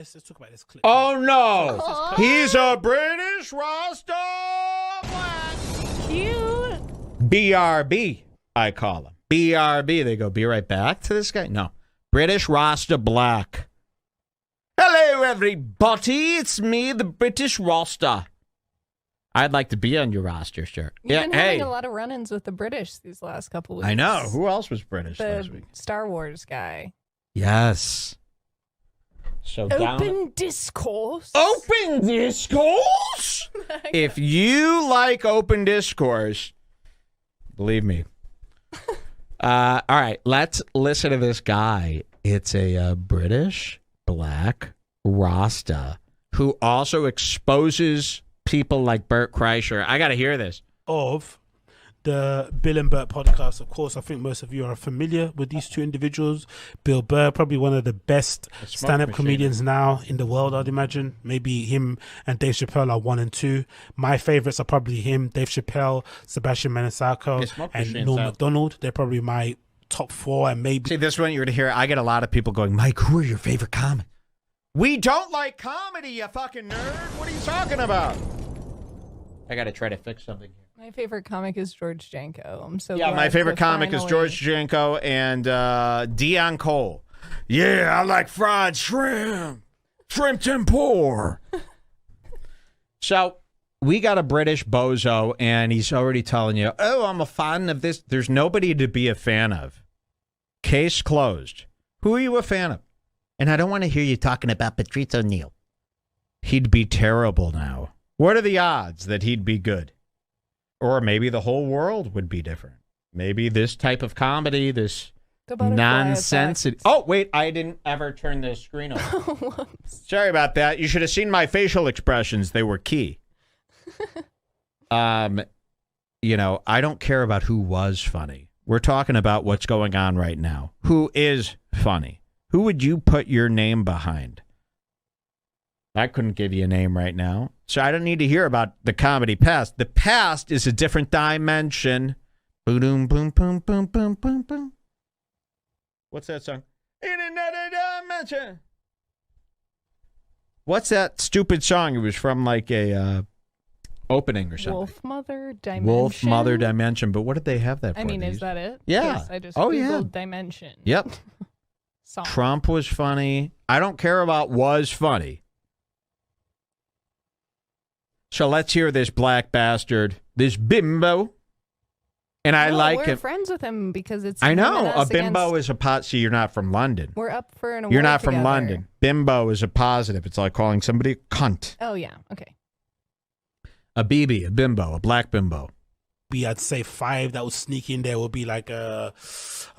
Let's talk about this clip. Oh no! He's a British Rasta black. Cute. BRB, I call him. BRB. They go, be right back to this guy? No. British Rasta black. Hello, everybody. It's me, the British Rasta. I'd like to be on your roster shirt. You've been having a lot of run-ins with the British these last couple weeks. I know. Who else was British last The week? Star Wars guy. Yes. So Open discourse. Open discourse? If you like open discourse, believe me. All right, let's listen to this guy. It's a British black Rasta who also exposes people like Bert Kreischer. I got to hear this. Of the Bill and Bert podcast. Of course, I think most of you are familiar with these two individuals. Bill Burr, probably one of the best stand-up comedians now in the world, I'd imagine. Maybe him and Dave Chappelle are 1 and 2. My favorites are probably him, Dave Chappelle, Sebastian Maniscalco, and Norm Macdonald. They're probably my top 4, and maybe... See, this one you're going to hear, I get a lot of people going, Mike, who are your favorite comics? We don't like comedy, you fucking nerd. What are you talking about? I got to try to fix something here. My favorite comic is George Janko. I'm so glad my favorite comic is George Janko and Dion Cole. Yeah, I like fried shrimp. Shrimp tempura. So we got a British bozo, and he's already telling you, oh, I'm a fan of this. There's nobody to be a fan of. Case closed. Who are you a fan of? And I don't want to hear you talking about Patrice O'Neill. He'd be terrible now. What are the odds that he'd be good? Or maybe the whole world would be different. Maybe this type of comedy, this nonsense. Oh, wait, I didn't ever turn the screen on. Sorry about that. You should have seen my facial expressions. They were key. You know, I don't care about who was funny. We're talking about what's going on right now. Who is funny? Who would you put your name behind? I couldn't give you a name right now. So I don't need to hear about the comedy past. The past is a different dimension. Boom, boom, boom, boom, boom, boom, boom. What's that song? In another dimension. What's that stupid song? It was from like a opening or something. Wolf Mother Dimension. Wolf Mother Dimension. But what did they have that for? I mean, is that it? Yeah. Yes, I just Googled Dimension. Yep. Song. Trump was funny. I don't care about was funny. So let's hear this black bastard, this bimbo. And I like we're it. Friends with him because it's. I know a bimbo is a pot. See, you're not from London. We're up for an award. You're not from together. London. Bimbo is a positive. It's like calling somebody a cunt. Oh yeah, okay. A BB, a bimbo, a black bimbo. I'd say 5 that would sneak in there would be like a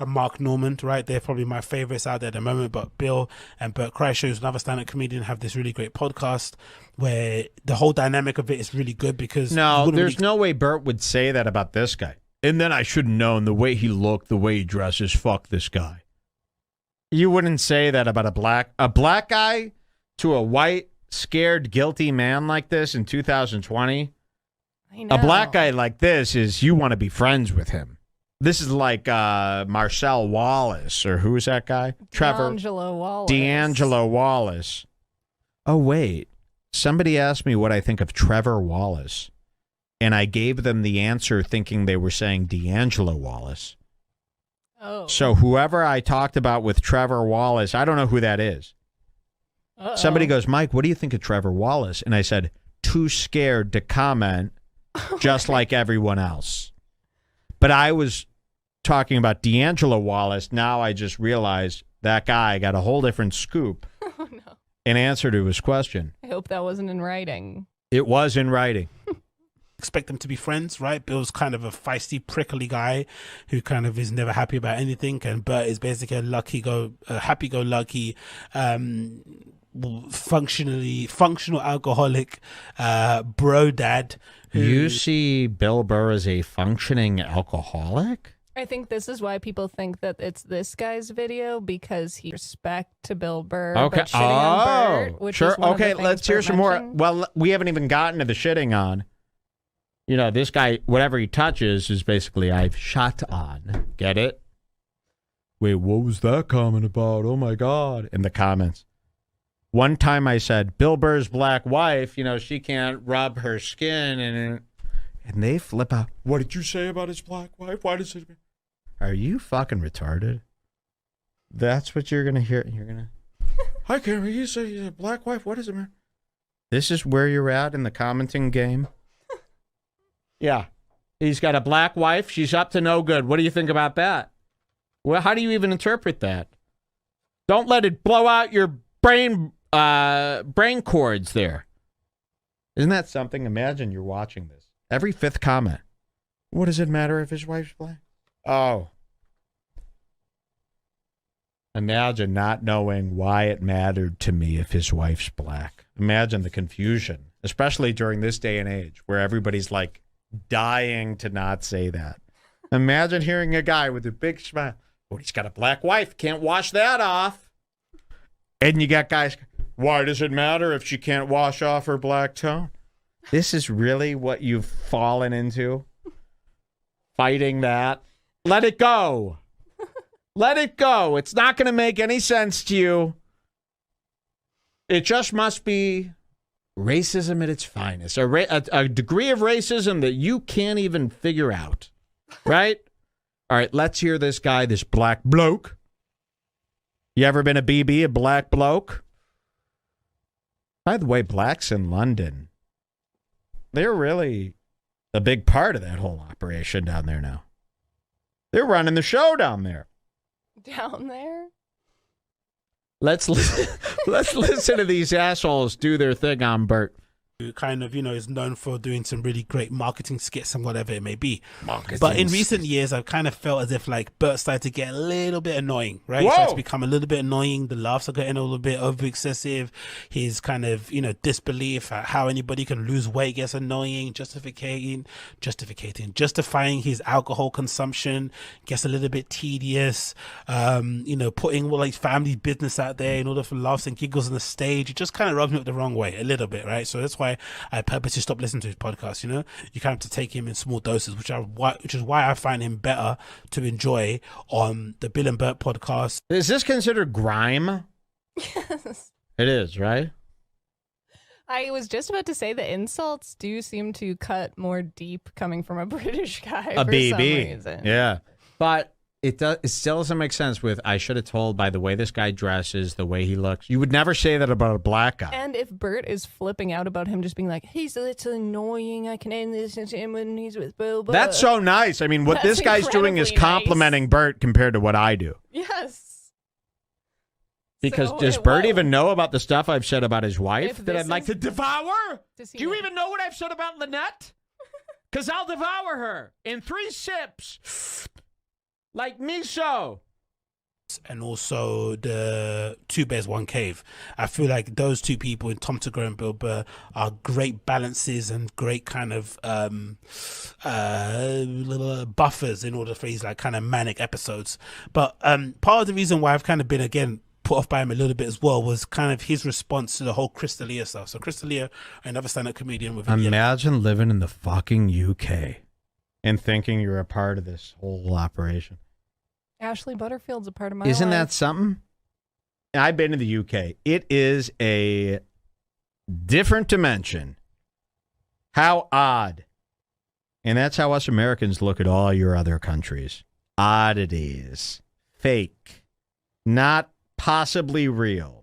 Mark Normand, right? They're probably my favorites out there at the moment. But Bill and Bert Kreischer, who's another stand-up comedian, have this really great podcast where the whole dynamic of it is really good because... No, there's no way Bert would say that about this guy. And then I should have known the way he looked, the way he dresses, fuck this guy. You wouldn't say that about a black guy to a white, scared, guilty man like this in 2020. I know. A black guy like this is, you want to be friends with him. This is like Marcel Wallace, or who is that guy? D'Angelo Wallace. D'Angelo Wallace. Oh, wait. Somebody asked me what I think of Trevor Wallace, and I gave them the answer thinking they were saying D'Angelo Wallace. Oh. So whoever I talked about with Trevor Wallace, I don't know who that is. Uh-oh. Somebody goes, Mike, what do you think of Trevor Wallace? And I said, too scared to comment, just like everyone else. But I was talking about D'Angelo Wallace. Now I just realized that guy got a whole different scoop. Oh, no. In answer to his question. I hope that wasn't in writing. It was in writing. Expect them to be friends, right? Bill's kind of a feisty, prickly guy who kind of is never happy about anything, and Bert is basically a happy-go-lucky, functional alcoholic, bro dad. You see Bill Burr as a functioning alcoholic? I think this is why people think that it's this guy's video, because he respect to Bill Burr. Okay. But shitting on Bert, which sure. is one Okay, of the things let's hear Bert some more. mentioned. Well, we haven't even gotten to the shitting on. You know, this guy, whatever he touches is basically, I've shot on. Get it? Wait, what was that comment about? Oh, my God. In the comments. One time I said, Bill Burr's black wife, she can't rub her skin. And they flip out. What did you say about his black wife? Why does it... Are you fucking retarded? That's what you're going to hear. You're going to... I can't hear you say he's a black wife. What is it, man? This is where you're at in the commenting game? Yeah. He's got a black wife. She's up to no good. What do you think about that? Well, how do you even interpret that? Don't let it blow out your brain cords there. Isn't that something? Imagine you're watching this. Every fifth comment. What does it matter if his wife's black? Oh. Imagine not knowing why it mattered to me if his wife's black. Imagine the confusion, especially during this day and age where everybody's like dying to not say that. Imagine hearing a guy with a big smile. Oh, he's got a black wife. Can't wash that off. And you got guys, why does it matter if she can't wash off her black tone? This is really what you've fallen into? Fighting that? Let it go. Let it go. It's not going to make any sense to you. It just must be racism at its finest. A degree of racism that you can't even figure out. Right? All right, let's hear this guy, this black bloke. You ever been a BB, a black bloke? By the way, blacks in London, they're really a big part of that whole operation down there now. They're running the show down there. Down there? Let's listen to these assholes do their thing on Bert. Who kind of, is known for doing some really great marketing skits and whatever it may be. But in recent years, I've kind of felt as if like Bert started to get a little bit annoying, right? He started to become a little bit annoying. The laughs are getting a little bit over excessive. His kind of, disbelief at how anybody can lose weight gets annoying. Justifying his alcohol consumption gets a little bit tedious. Putting all like family business out there in order for laughs and giggles on the stage, it just kind of rubs me up the wrong way a little bit, right? So that's why I purposely stopped listening to his podcast. You kind of have to take him in small doses, which is why I find him better to enjoy on the Bill and Bert podcast. Is this considered grime? Yes. It is, right? I was just about to say the insults do seem to cut more deep coming from a British guy for BB. some reason. Yeah. But it still doesn't make sense with, I should have told by the way this guy dresses, the way he looks. You would never say that about a black guy. And if Bert is flipping out about him just being like, he's a little annoying, I can only listen to him when he's with Bill Burr. That's so nice. I mean, what this guy's doing is complimenting Bert compared to what I do. Yes. Because does Bert even know about the stuff I've said about his wife that I'd like to devour? Do you even know what I've said about Lynette? Because I'll devour her in 3 sips. Like miso. And also the Two Bears, One Cave. I feel like those two people, in Tom Segura and Bill Burr, are great balances and great kind of little buffers in order for these like kind of manic episodes. But part of the reason why I've kind of been again put off by him a little bit as well was kind of his response to the whole Chris D'Elia stuff. So Chris D'Elia, another stand-up comedian with imagine living in the fucking UK and thinking you're a part of this whole operation. Ashley Butterfield's a part of my life. Isn't that something? I've been to the UK. It is a different dimension. How odd. And that's how us Americans look at all your other countries. Oddities. Fake. Not possibly real.